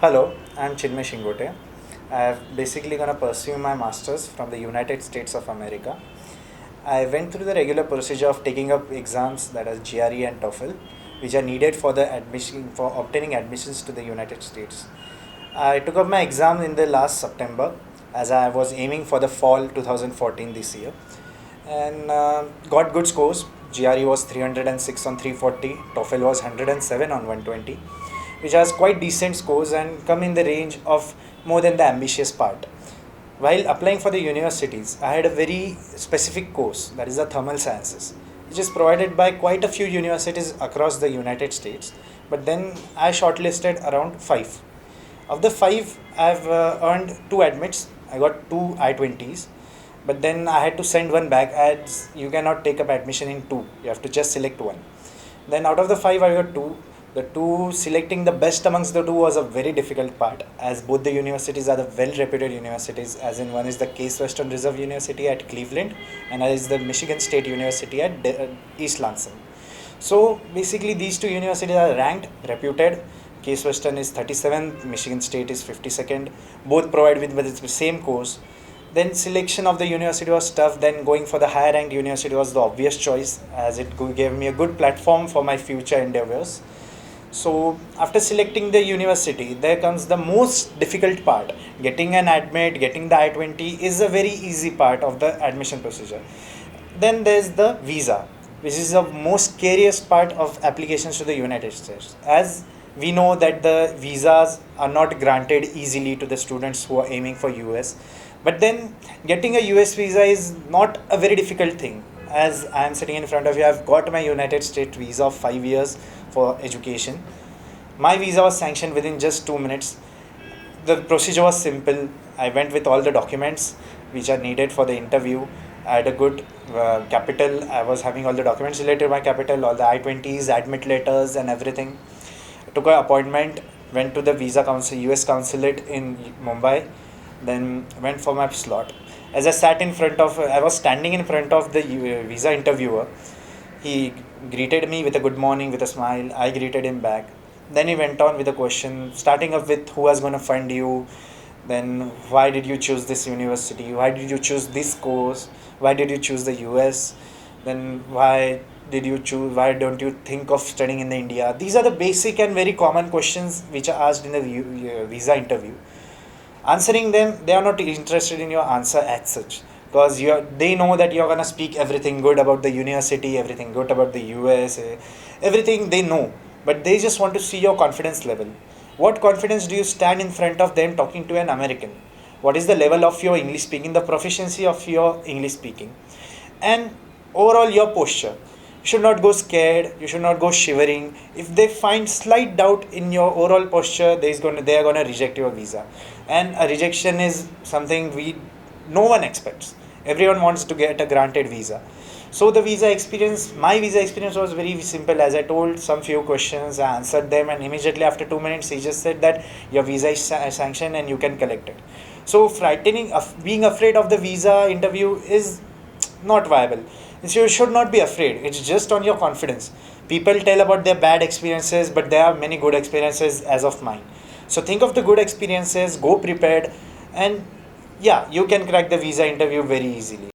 Hello, I'm Chinmay Shingote. I'm basically going to pursue my master's from the United States of America. I went through the regular procedure of taking up exams that are GRE and TOEFL, which are needed for the admission for obtaining admissions to the United States. I took up my exam in the last September as I was aiming for the fall 2014 this year and got good scores. GRE was 306 on 340, TOEFL was 107 on 120, which has quite decent scores and come in the range of more than the ambitious part. While applying for the universities, I had a very specific course, that is the thermal sciences, which is provided by quite a few universities across the United States. But then I shortlisted around five. Of the five, I've earned two admits. I got two I-20s, but then I had to send one back as you cannot take up admission in two. You have to just select one. Then out of the five, I got two. The two selecting the best amongst the two was a very difficult part, as both the universities are the well-reputed universities. As in, one is the Case Western Reserve University at Cleveland, and other is the Michigan State University at East Lansing. So basically, these two universities are ranked, reputed. Case Western is 37th, Michigan State is 52nd. Both provide with the same course. Then selection of the university was tough. Then going for the higher ranked university was the obvious choice, as it gave me a good platform for my future endeavors. So after selecting the university, there comes the most difficult part. Getting an admit, getting the I-20 is a very easy part of the admission procedure. Then there's the visa, which is the most scariest part of applications to the United States. As we know that the visas are not granted easily to the students who are aiming for US. But then getting a US visa is not a very difficult thing. As I am sitting in front of you, I've got my United States visa of 5 years for education. My visa was sanctioned within just 2 minutes. The procedure was simple. I went with all the documents which are needed for the interview. I had a good capital. I was having all the documents related to my capital, all the I-20s, admit letters, and everything. I took an appointment, went to the visa council, US consulate in Mumbai, then went for my slot. As I was standing in front of the visa interviewer. He greeted me with a good morning, with a smile. I greeted him back. Then he went on with a question, starting up with who was going to fund you, then why did you choose this university, why did you choose this course, why did you choose the US, then why don't you think of studying in the India. These are the basic and very common questions which are asked in the visa interview. Answering them, they are not interested in your answer as such, because they know that you're going to speak everything good about the university, everything good about the US, everything they know, but they just want to see your confidence level. What confidence do you stand in front of them talking to an American? What is the level of your English speaking, the proficiency of your English speaking, and overall your posture? You should not go scared, you should not go shivering. If they find slight doubt in your overall posture, they are going to reject your visa. And a rejection is something no one expects. Everyone wants to get a granted visa. So my visa experience was very simple. As I told, some few questions, I answered them, and immediately after 2 minutes, he just said that your visa is sanctioned and you can collect it. So being afraid of the visa interview is not viable. So you should not be afraid. It's just on your confidence. People tell about their bad experiences, but there are many good experiences as of mine. So think of the good experiences, go prepared, and yeah, you can crack the visa interview very easily.